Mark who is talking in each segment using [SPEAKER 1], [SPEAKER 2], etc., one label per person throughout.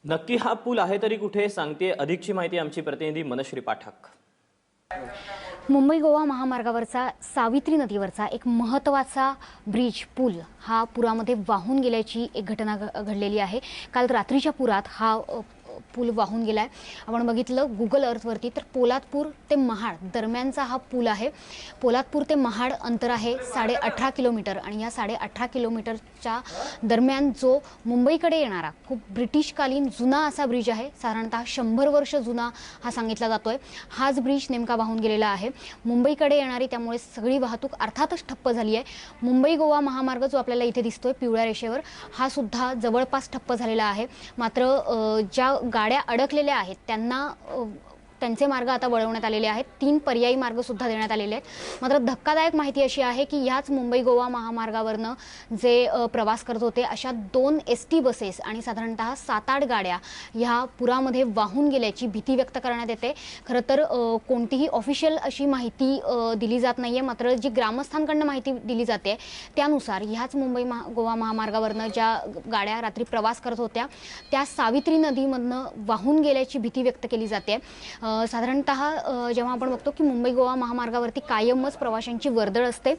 [SPEAKER 1] नक्की हा पूल आहे तरी कुठे सांगते अधिकची माहिती आमची प्रतिनिधी मनश्री पाठक।
[SPEAKER 2] मुंबई गोवा महामार्गावरचा सावित्री नदीवरचा एक महत्त्वाचा ब्रिज पूल हा पुरामध्ये वाहून गेल्याची एक घटना घडलेली आहे। काल रात्रीच्या पुरात हा पूल वाहून गेलाय। आपण बघितलं गुगल अर्थवरती तर पोलादपूर ते महाड दरम्यानचा हा पूल आहे। पोलादपूर ते महाड अंतर आहे 18.5 किलोमीटर आणि या 18.5 किलोमीटरच्या दरम्यान जो मुंबईकडे येणारा खूप ब्रिटिशकालीन जुना असा ब्रिज आहे। साधारणतः 100 वर्ष जुना हा सांगितला जातोय। हाच ब्रिज नेमका वाहून गेलेला आहे। मुंबईकडे येणारी त्यामुळे सगळी वाहतूक अर्थातच ठप्प झाली आहे। मुंबई गोवा महामार्ग जो आपल्याला इथे दिसतोय पिवळ्या रेषेवर हा सुद्धा जवळपास ठप्प झालेला आहे। मात्र ज्या गाड्या अडकलेल्या आहेत त्यांचे मार्ग आता वळवण्यात आलेले आहेत। 3 पर्यायी मार्ग सुद्धा देण्यात आलेले आहेत। मात्र धक्कादायक माहिती अशी आहे की याच मुंबई गोवा महामार्गावरनं जे प्रवास करत होते अशा 2 एसटी बसेस आणि साधारणतः 7-8 गाड्या ह्या पुरामध्ये वाहून गेल्याची भीती व्यक्त करण्यात येते। खरं तर कोणतीही ऑफिशियल अशी माहिती दिली जात नाहीये। मात्र जी ग्रामस्थांकडून माहिती दिली जाते त्यानुसार ह्याच मुंबई गोवा महामार्गावरनं ज्या गाड्या रात्री प्रवास करत होत्या त्या सावित्री नदीमधनं वाहून गेल्याची भीती व्यक्त केली जाते। साधारणतः जेव्हा आपण बघतो की मुंबई गोवा महामार्गावरती कायमच प्रवाशांची वर्दळ असते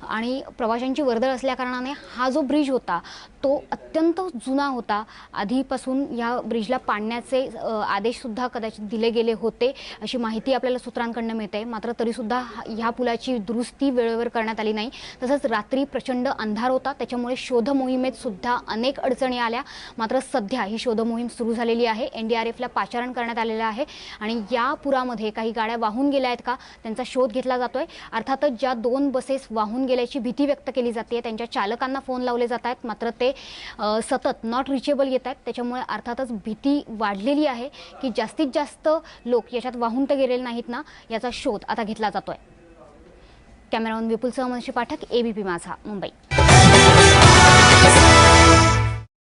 [SPEAKER 2] आणि प्रवाशांची वर्दळ असल्या कारणाने हा जो ब्रिज होता तो अत्यंत जुना होता। आधीपासून या ब्रिजला पाडण्याचे आदेश सुद्धा कदाचित दिले गेले होते अशी माहिती आपल्याला सूत्रांकडून मिळते। मात्र तरी सुद्धा ह्या पुलाची दुरुस्ती वेळेवर करण्यात आली नाही। तसंच रात्री प्रचंड अंधार होता त्याच्यामुळे शोध मोहिमेत सुद्धा अनेक अडचणी आल्या। मात्र सध्या ही शोध मोहीम सुरू झालेली आहे। एनडीआरएफला पाचारण करण्यात आलेलं आहे आणि या पुरामध्ये काही गाड्या वाहून गेल्या आहेत का त्यांचा शोध घेतला जातोय। अर्थातच ज्या 2 बसेस वाहून गेल्याची भीती व्यक्त केली जाते त्यांच्या चालकांना फोन लावले जात आहेत मात्र ते सतत नॉट रिचेबल येत आहेत। त्याच्यामुळे अर्थातच भीती वाढलेली आहे की जास्तीत जास्त लोक याच्यात वाहून तर गेलेले नाहीत ना याचा शोध आता घेतला जातोय। कॅमेरामन विपुल सह मनश्री पाठक, एबीपी माझा, मुंबई।